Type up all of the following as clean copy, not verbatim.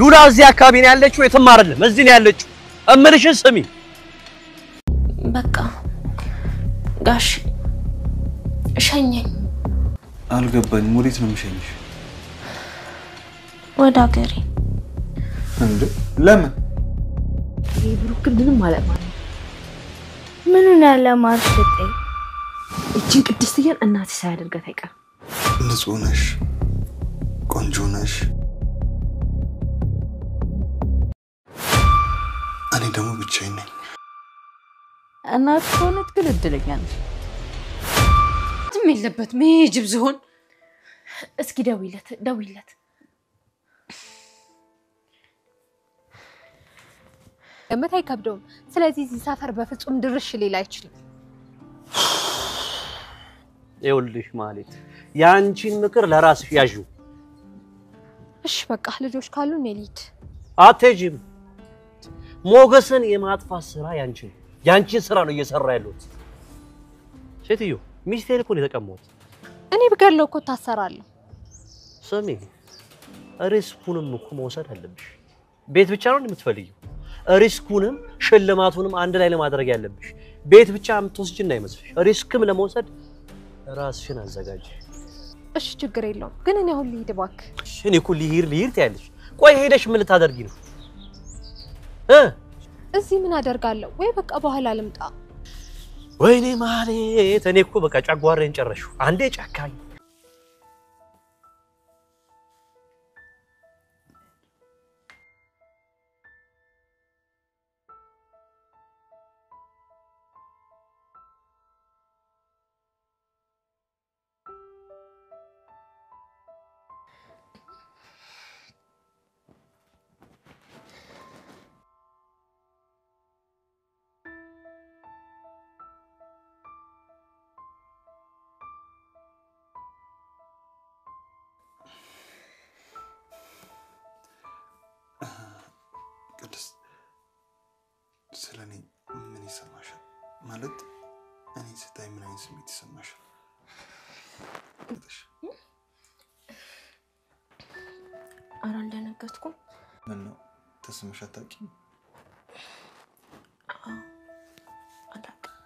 ሉላ እዚህ አካባቢ ነው ያለችው የትም አይደለም እዚህ ነው ያለችው እምልሽን ስሚ በቃ ጋሽ ሸኘኝ አልገባኝም ወዴት ነው የምሸኝሽ ወደ አገሬ እንዴ ለምን ብሩክ ምንም ማለት ምኑን ያለ ማርሽጤ እቺን ቅድስትዬን እናት ሳያደርጋት አይቀር ንጹህ ነሽ ቆንጆ ነሽ እኔ ደግሞ ብቻዬን ነኝ እናት ሆነች ግን እድለኛ ነሽ ምንም የለበት ሜጅብ ዝሆን እስኪ ደውይለት ለምታይ ከብዶም ስለዚህ እዚህ ሰፈር በፍጹም ድርሽ ሊል አይችልም ይኸውልሽ ማለት ያንቺን ምክር ለራስሽ ያዥው እሺ በቃ ልጆች ካሉ ኔሊት አትጂም ሞገስን የማጥፋት ስራ ያንቺን ስራ ነው እየሰራ ያሉት ሴትዮ ሚስቴን እኮ ነው የተቀመጡት እኔ ብገለው እኮ ታሰራለሁ ስሚ ሪስኩንም እኮ መውሰድ አለብሽ ቤት ብቻ ነው የምትፈልጊው ሪስኩንም ሽልማቱንም አንድ ላይ ለማድረግ ያለብሽ ቤት ብቻ አምጥቶስጅና አይመስልሽ ሪስክም ለመውሰድ ራስሽን አዘጋጅ እሺ ችግር የለውም ግን እኔ አሁን ልሂድ እባክህ እኔ እኮ ልሂድ ታያለሽ ቆይ ሄደሽ ምን ልታደርጊ ነው እዚህ ምን አደርጋለሁ ወይ በቃ በኋላ ልምጣ ወይኔ ማለት እኔ እኮ በቃ ጫጓሬን ጨረሽው አንዴ ጫካኝ ቅድስት ስለኔ ምን ይሰማሻል ማለት እኔ ስታይ ምን አይነት ስሜት ይሰማሻል አልደነገጥኩም ምን ነው ተስመሽ አታውቂም አላውቅም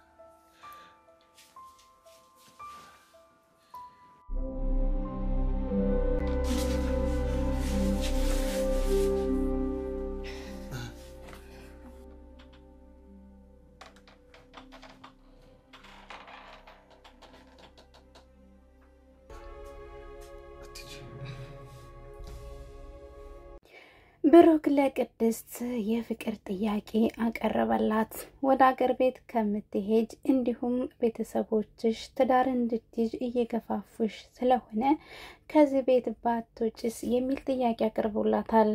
ብሩክ ለቅድስት የፍቅር ጥያቄ አቀረበላት ወደ አገር ቤት ከምትሄጅ እንዲሁም ቤተሰቦችሽ ትዳር እንድትይዥ እየገፋፉሽ ስለሆነ ከዚህ ቤት ባትወጪስ የሚል ጥያቄ አቀርቦላታል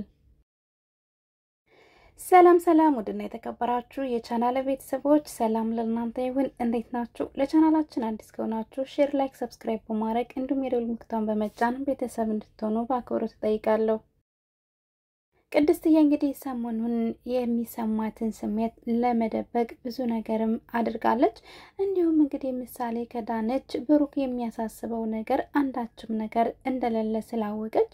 ሰላም ወድና የተከበራችሁ የቻናል ቤተሰቦች ሰላም ለእናንተ ይሁን እንዴት ናችሁ ለቻናላችን አዲስ ከሆናችሁ ሼር ላይክ ሰብስክራይብ በማድረግ እንዲሁም የደወል ምልክቱን በመጫን ቤተሰብ እንድትሆኑ በአክብሮት እጠይቃለሁ ቅድስትዬ እንግዲህ ሰሞኑን የሚሰማትን ስሜት ለመደበቅ ብዙ ነገርም አድርጋለች እንዲሁም እንግዲህ ምሳሌ ከዳነች ብሩክ የሚያሳስበው ነገር አንዳችም ነገር እንደሌለ ስላወቀች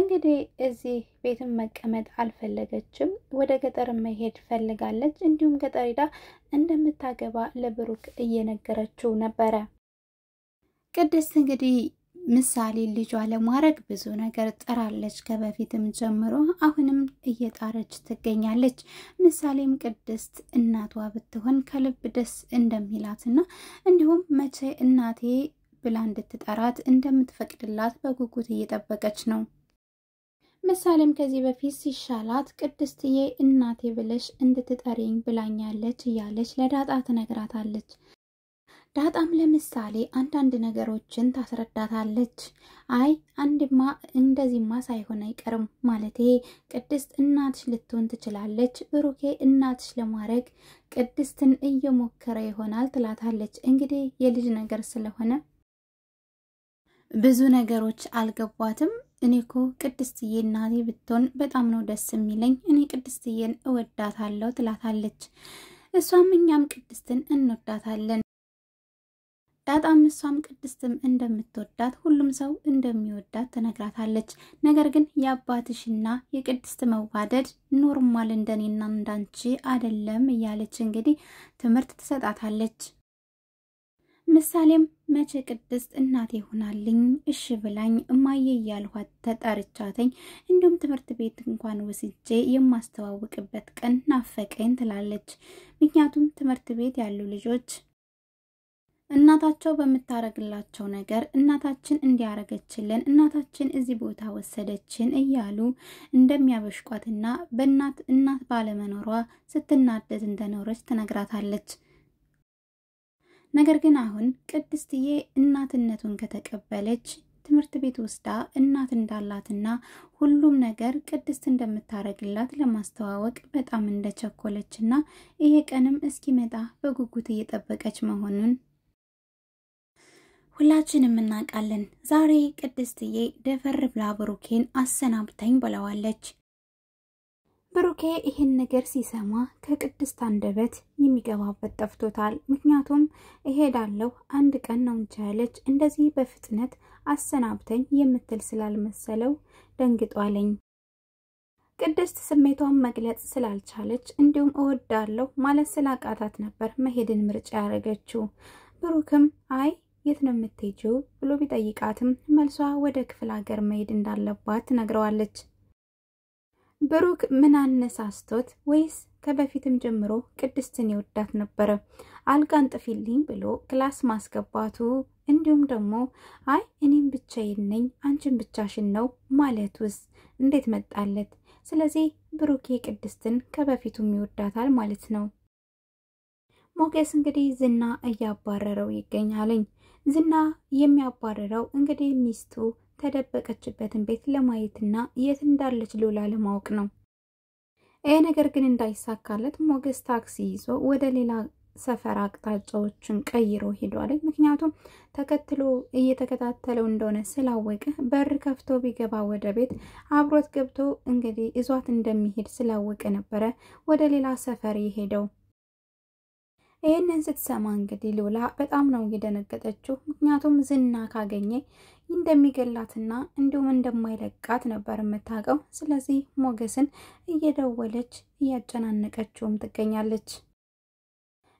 እንግዲህ እዚህ ቤትም መቀመጥ አልፈለገችም ወደ ገጠር መሄድ ፈልጋለች እንዲሁም ገጠር ሄዳ እንደምታገባ ለብሩክ እየነገረችው ነበረ ቅድስት እንግዲህ ምሳሌ ልጇ ለማድረግ ብዙ ነገር ጥራለች ከበፊትም ጀምሮ አሁንም እየጣረች ትገኛለች ምሳሌም ቅድስት እናቷ ብትሆን ከልብ ደስ እንደሚላትና እንዲሁም መቼ እናቴ ብላ እንድትጠራት እንደምትፈቅድላት በጉጉት እየጠበቀች ነው ምሳሌም ከዚህ በፊት ሲሻላት ቅድስትዬ እናቴ ብለሽ እንድትጠሪኝ ብላኛለች እያለች ለዳጣ ትነግራታለች ዳጣም ለምሳሌ አንዳንድ ነገሮችን ታስረዳታለች አይ አንድማ እንደዚህማ ሳይሆን አይቀርም ማለቴ ቅድስት እናትሽ ልትሆን ትችላለች ብሩኬ እናትሽ ለማድረግ ቅድስትን እየሞከረ ይሆናል ትላታለች እንግዲህ የልጅ ነገር ስለሆነ ብዙ ነገሮች አልገባትም እኔኮ ቅድስትዬ እናቴ ብትሆን በጣም ነው ደስ የሚለኝ እኔ ቅድስትዬን እወዳታለሁ ትላታለች እሷም እኛም ቅድስትን እንወዳታለን ዳጣም እሷም ቅድስትም እንደምትወዳት ሁሉም ሰው እንደሚወዳት ተነግራታለች። ነገር ግን የአባትሽና የቅድስት መዋደድ ኖርማል እንደኔና እንዳንቺ አይደለም እያለች እንግዲህ ትምህርት ትሰጣታለች። ምሳሌም መቼ ቅድስት እናቴ ሆናልኝ እሺ ብላኝ እማዬ እያልኋት ተጠርቻተኝ እንዲሁም ትምህርት ቤት እንኳን ወስጄ የማስተዋወቅበት ቀን ናፈቀኝ ትላለች። ምክንያቱም ትምህርት ቤት ያሉ ልጆች እናታቸው በመታረግላቸው ነገር እናታችን እንዲያረገችልን እናታችን እዚህ ቦታ ወሰደችን እያሉ እንደሚያበሽቋትና እናት ባለመኖሯ ስትናደድ እንደኖረች ተነግራታለች። ነገር ግን አሁን ቅድስትዬ እናትነቱን ከተቀበለች ትምህርት ቤት ወስዳ እናት እንዳላትና ሁሉም ነገር ቅድስት እንደምታረግላት ለማስተዋወቅ በጣም እንደቸኮለችና ይሄ ቀንም እስኪመጣ በጉጉት እየጠበቀች መሆኑን ሁላችንም እናውቃለን። ዛሬ ቅድስትዬ ደፈር ብላ ብሩኬን አሰናብተኝ ብለዋለች። ብሩኬ ይህን ነገር ሲሰማ ከቅድስት አንደበት የሚገባበት ጠፍቶታል። ምክንያቱም እሄዳለሁ አንድ ቀን ነው እንቻለች እንደዚህ በፍጥነት አሰናብተኝ የምትል ስላልመሰለው ደንግጧለኝ። ቅድስት ስሜቷን መግለጽ ስላልቻለች እንዲሁም እወዳለሁ ማለት ስላቃታት ነበር መሄድን ምርጫ ያደረገችው። ብሩክም አይ የት ነው የምትሄጂው ብሎ ቢጠይቃትም መልሷ ወደ ክፍለ ሀገር መሄድ እንዳለባት ትነግረዋለች። ብሩክ ምን አነሳስቶት ወይስ ከበፊትም ጀምሮ ቅድስትን ይወዳት ነበር? አልጋን ጥፊልኝ ብሎ ክላስ ማስገባቱ እንዲሁም ደግሞ አይ እኔም ብቻዬን ነኝ አንቺን ብቻሽን ነው ማለቱስ እንዴት መጣለት? ስለዚህ ብሩክ ቅድስትን ከበፊቱም ይወዳታል ማለት ነው። ሞገስ እንግዲህ ዝና እያባረረው ይገኛልኝ። ዝና የሚያባረረው እንግዲህ ሚስቱ ተደበቀችበትን ቤት ለማየትና የት እንዳለች ሉላ ለማወቅ ነው። ይሄ ነገር ግን እንዳይሳካለት ሞገስ ታክሲ ይዞ ወደ ሌላ ሰፈር አቅጣጫዎችን ቀይሮ ሄዷል። ምክንያቱም ተከትሎ እየተከታተለው እንደሆነ ስላወቀ በር ከፍቶ ቢገባ ወደ ቤት አብሮት ገብቶ እንግዲህ እዟት እንደሚሄድ ስላወቀ ነበረ ወደ ሌላ ሰፈር የሄደው። ይሄንን ስትሰማ እንግዲህ ሉላ በጣም ነው እየደነገጠችው። ምክንያቱም ዝና ካገኘ እንደሚገላትና እንዲሁም እንደማይለቃት ነበር የምታውቀው። ስለዚህ ሞገስን እየደወለች እያጨናነቀችውም ትገኛለች።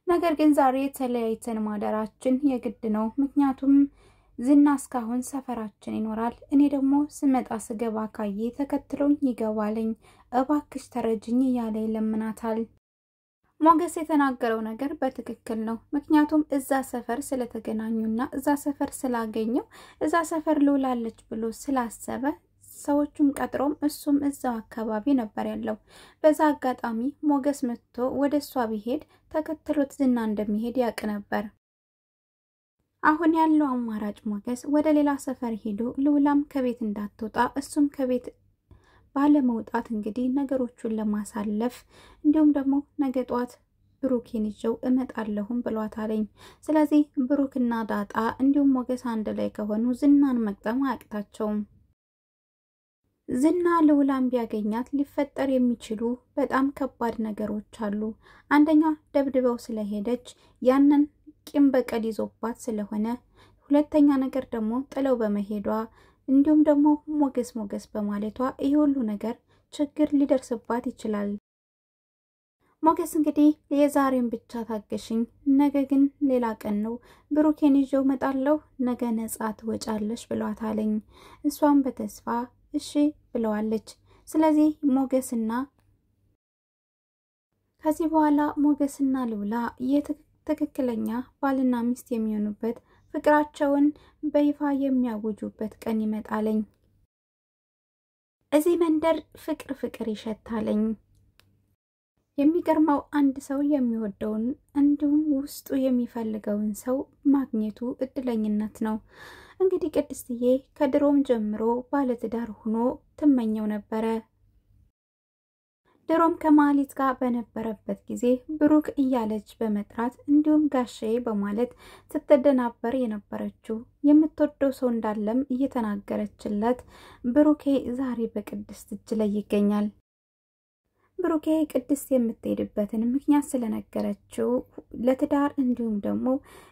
ነገር ግን ዛሬ ተለያይተን ማደራችን የግድ ነው። ምክንያቱም ዝና እስካሁን ሰፈራችን ይኖራል፣ እኔ ደግሞ ስመጣ ስገባ ካየ ተከትሎኝ ይገባልኝ፣ እባክሽ ተረጅኝ እያለ ይለምናታል። ሞገስ የተናገረው ነገር በትክክል ነው። ምክንያቱም እዛ ሰፈር ስለተገናኙና እዛ ሰፈር ስላገኘው እዛ ሰፈር ሉላለች ብሎ ስላሰበ ሰዎቹም ቀጥሮም እሱም እዛው አካባቢ ነበር ያለው። በዛ አጋጣሚ ሞገስ መጥቶ ወደ እሷ ቢሄድ ተከትሎት ዝና እንደሚሄድ ያውቅ ነበር። አሁን ያለው አማራጭ ሞገስ ወደ ሌላ ሰፈር ሄዶ ሉላም ከቤት እንዳትወጣ እሱም ከቤት ባለመውጣት እንግዲህ ነገሮቹን ለማሳለፍ እንዲሁም ደግሞ ነገ ጧት ብሩክን ይዘው እመጣለሁም ብሏታለኝ። ስለዚህ ብሩክና ዳጣ እንዲሁም ሞገስ አንድ ላይ ከሆኑ ዝናን መቅጠም አያቅታቸውም። ዝና ሉላን ቢያገኛት ሊፈጠር የሚችሉ በጣም ከባድ ነገሮች አሉ። አንደኛ ደብድበው ስለሄደች ያንን ቂም በቀል ይዞባት ስለሆነ፣ ሁለተኛ ነገር ደግሞ ጥለው በመሄዷ እንዲሁም ደግሞ ሞገስ በማለቷ ይሄ ሁሉ ነገር ችግር ሊደርስባት ይችላል። ሞገስ እንግዲህ የዛሬን ብቻ ታገሽኝ፣ ነገ ግን ሌላ ቀን ነው፣ ብሩኬን ይዤው መጣለሁ፣ ነገ ነጻ ትወጫለሽ ብሏታለኝ። እሷም በተስፋ እሺ ብለዋለች። ስለዚህ ከዚህ በኋላ ሞገስና ሉላ የትክክለኛ ባልና ሚስት የሚሆኑበት ፍቅራቸውን በይፋ የሚያውጁበት ቀን ይመጣልኝ። እዚህ መንደር ፍቅር ይሸታልኝ። የሚገርመው አንድ ሰው የሚወደውን እንዲሁም ውስጡ የሚፈልገውን ሰው ማግኘቱ እድለኝነት ነው። እንግዲህ ቅድስትዬ ከድሮም ጀምሮ ባለትዳር ሆኖ ትመኘው ነበረ። ድሮም ከማሊት ጋር በነበረበት ጊዜ ብሩክ እያለች በመጥራት እንዲሁም ጋሼ በማለት ስትደናበር የነበረችው የምትወደው ሰው እንዳለም እየተናገረችለት ብሩኬ ዛሬ በቅድስት እጅ ላይ ይገኛል። ብሩኬ ቅድስት የምትሄድበትን ምክንያት ስለነገረችው ለትዳር እንዲሁም ደግሞ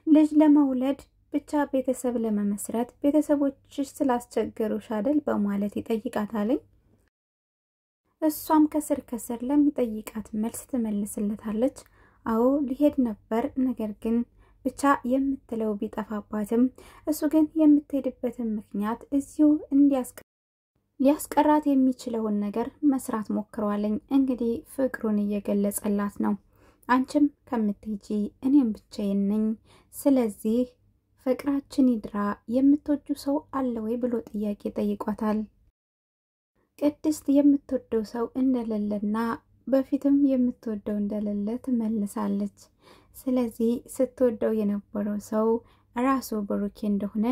ልጅ ለመውለድ ብቻ ቤተሰብ ለመመስረት ቤተሰቦችሽ ስላስቸገሩሽ አይደል በማለት ይጠይቃታል። እሷም ከስር ከስር ለሚጠይቃት መልስ ትመልስለታለች። አዎ ሊሄድ ነበር፣ ነገር ግን ብቻ የምትለው ቢጠፋባትም እሱ ግን የምትሄድበትን ምክንያት እዚሁ ሊያስቀራት የሚችለውን ነገር መስራት ሞክሯለኝ። እንግዲህ ፍቅሩን እየገለጸላት ነው። አንቺም ከምትሄጂ እኔም ብቻዬን ነኝ፣ ስለዚህ ፍቅራችን ይድራ፣ የምትወጁ ሰው አለ ወይ ብሎ ጥያቄ ጠይቋታል። ቅድስት የምትወደው ሰው እንደሌለና በፊትም የምትወደው እንደሌለ ትመልሳለች። ስለዚህ ስትወደው የነበረው ሰው ራሱ ብሩኬ እንደሆነ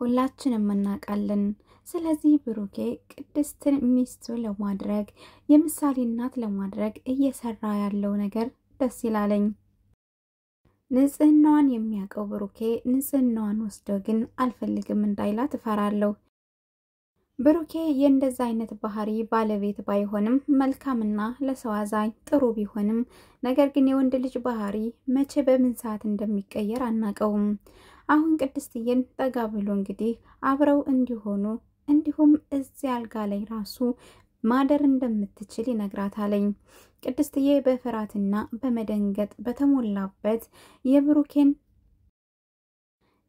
ሁላችንም እናውቃለን። ስለዚህ ብሩኬ ቅድስትን ሚስቱ ለማድረግ የምሳሌ እናት ለማድረግ እየሰራ ያለው ነገር ደስ ይላለኝ። ንጽህናዋን የሚያውቀው ብሩኬ ንጽህናዋን ወስዶ ግን አልፈልግም እንዳይላት እፈራለሁ። ብሩኬ የእንደዛ አይነት ባህሪ ባለቤት ባይሆንም መልካምና ለሰው አዛኝ ጥሩ ቢሆንም ነገር ግን የወንድ ልጅ ባህሪ መቼ በምን ሰዓት እንደሚቀየር አናውቀውም። አሁን ቅድስትዬን ጠጋ ብሎ እንግዲህ አብረው እንዲሆኑ እንዲሁም እዚህ አልጋ ላይ ራሱ ማደር እንደምትችል ይነግራታለኝ። ቅድስትዬ በፍርሃትና በመደንገጥ በተሞላበት የብሩኬን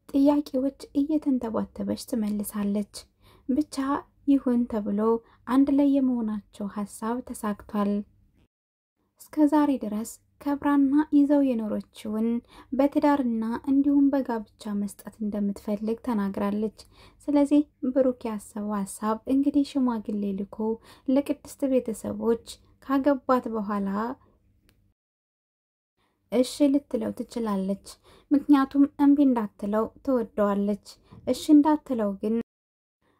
ጥያቄዎች እየተንተባተበች ትመልሳለች። ብቻ ይሁን ተብሎ አንድ ላይ የመሆናቸው ሐሳብ ተሳክቷል። እስከዛሬ ድረስ ከብራና ይዘው የኖረችውን በትዳርና እንዲሁም በጋብቻ መስጠት እንደምትፈልግ ተናግራለች። ስለዚህ ብሩክ ያሰበው ሐሳብ እንግዲህ ሽማግሌ ልኮ ለቅድስት ቤተሰቦች ካገባት በኋላ እሺ ልትለው ትችላለች። ምክንያቱም እምቢ እንዳትለው ትወደዋለች። እሺ እንዳትለው ግን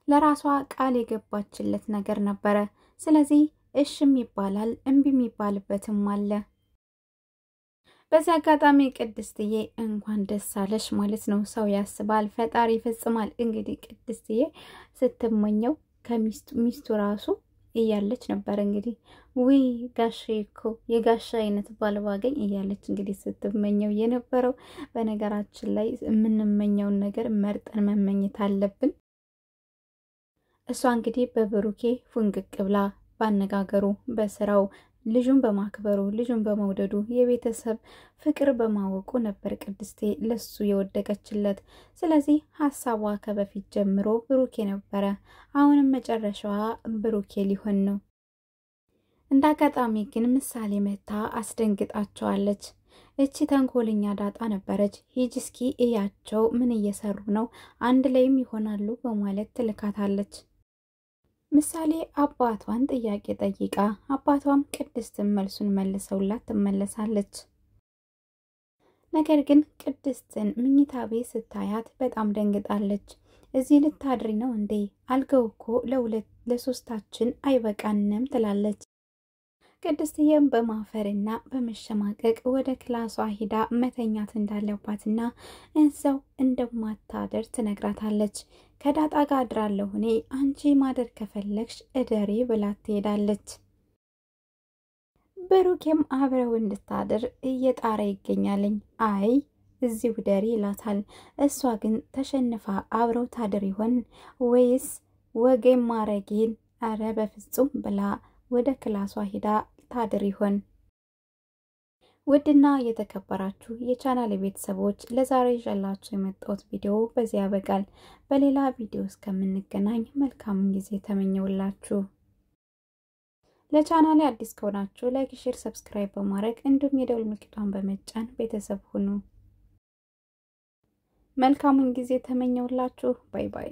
ለራሷ ቃል የገባችለት ነገር ነበረ። ስለዚህ እሽም ይባላል እምቢም ይባልበትም አለ። በዚህ አጋጣሚ ቅድስትዬ እንኳን ደስ አለሽ ማለት ነው። ሰው ያስባል ፈጣሪ ይፈጽማል። እንግዲህ ቅድስትዬ ስትመኘው ከሚስቱ ራሱ እያለች ነበር። እንግዲህ ውይ ጋሼ እኮ የጋሻ አይነት ባል ባገኝ እያለች እንግዲህ ስትመኘው የነበረው። በነገራችን ላይ የምንመኘውን ነገር መርጠን መመኘት አለብን። እሷ እንግዲህ በብሩኬ ፉንቅቅ ብላ ባነጋገሩ በስራው ልጁን በማክበሩ ልጁን በመውደዱ የቤተሰብ ፍቅር በማወቁ ነበር ቅድስቴ ለሱ የወደቀችለት። ስለዚህ ሐሳቧ ከበፊት ጀምሮ ብሩኬ ነበረ። አሁንም መጨረሻዋ ብሩኬ ሊሆን ነው። እንዳጋጣሚ ግን ምሳሌ መታ አስደንግጣቸዋለች። እቺ ተንኮልኛ ዳጣ ነበረች። ሂጂ እስኪ እያቸው ምን እየሰሩ ነው፣ አንድ ላይም ይሆናሉ በማለት ትልካታለች። ምሳሌ አባቷን ጥያቄ ጠይቃ አባቷም ቅድስትን መልሱን መልሰውላት ትመለሳለች። ነገር ግን ቅድስትን ምኝታ ቤት ስታያት በጣም ደንግጣለች። እዚህ ልታድሪ ነው እንዴ? አልጋው እኮ ለሶስታችን አይበቃንም ትላለች። ቅድስትዬም በማፈርና በመሸማቀቅ ወደ ክላሷ ሂዳ መተኛት እንዳለባትና እዛው እንደማታደር ትነግራታለች። ከዳጣ ጋር አድራለሁ እኔ፣ አንቺ ማደር ከፈለግሽ እደሪ ብላ ትሄዳለች። ብሩኬም አብረው እንድታድር እየጣረ ይገኛልኝ። አይ እዚሁ ደሪ ይላታል። እሷ ግን ተሸንፋ አብረው ታድር ይሆን ወይስ ወጌን ማረጌን አረ በፍጹም ብላ ወደ ክላሷ ሂዳ ታድር ይሆን? ውድና የተከበራችሁ የቻናል ቤተሰቦች ለዛሬ ይዤላችሁ የመጣሁት ቪዲዮ በዚህ ያበቃል። በሌላ ቪዲዮ እስከምንገናኝ መልካም ጊዜ ተመኘውላችሁ። ለቻናሌ አዲስ ከሆናችሁ ላይክ፣ ሼር፣ ሰብስክራይብ በማድረግ እንዲሁም የደወል ምልክቷን በመጫን ቤተሰብ ሁኑ። መልካም ጊዜ ተመኘውላችሁ። ባይ ባይ።